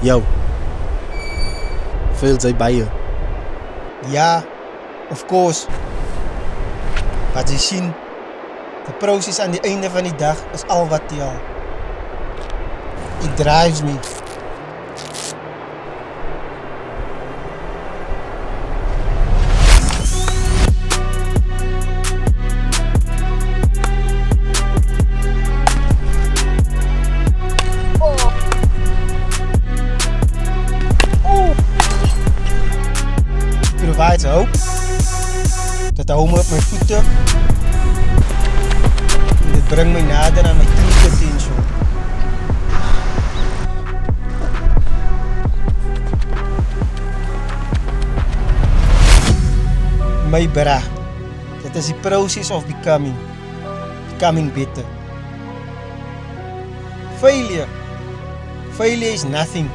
Jou. Veel jy baie. Ja, of course. Wat jy sien, die proses aan die einde van die dag is al wat tel. It drives me. Provides hope. Dit hou my op my voete. En dit bring my nader aan my true potential. My bra. Dit is die process of becoming better. Failure is nothing.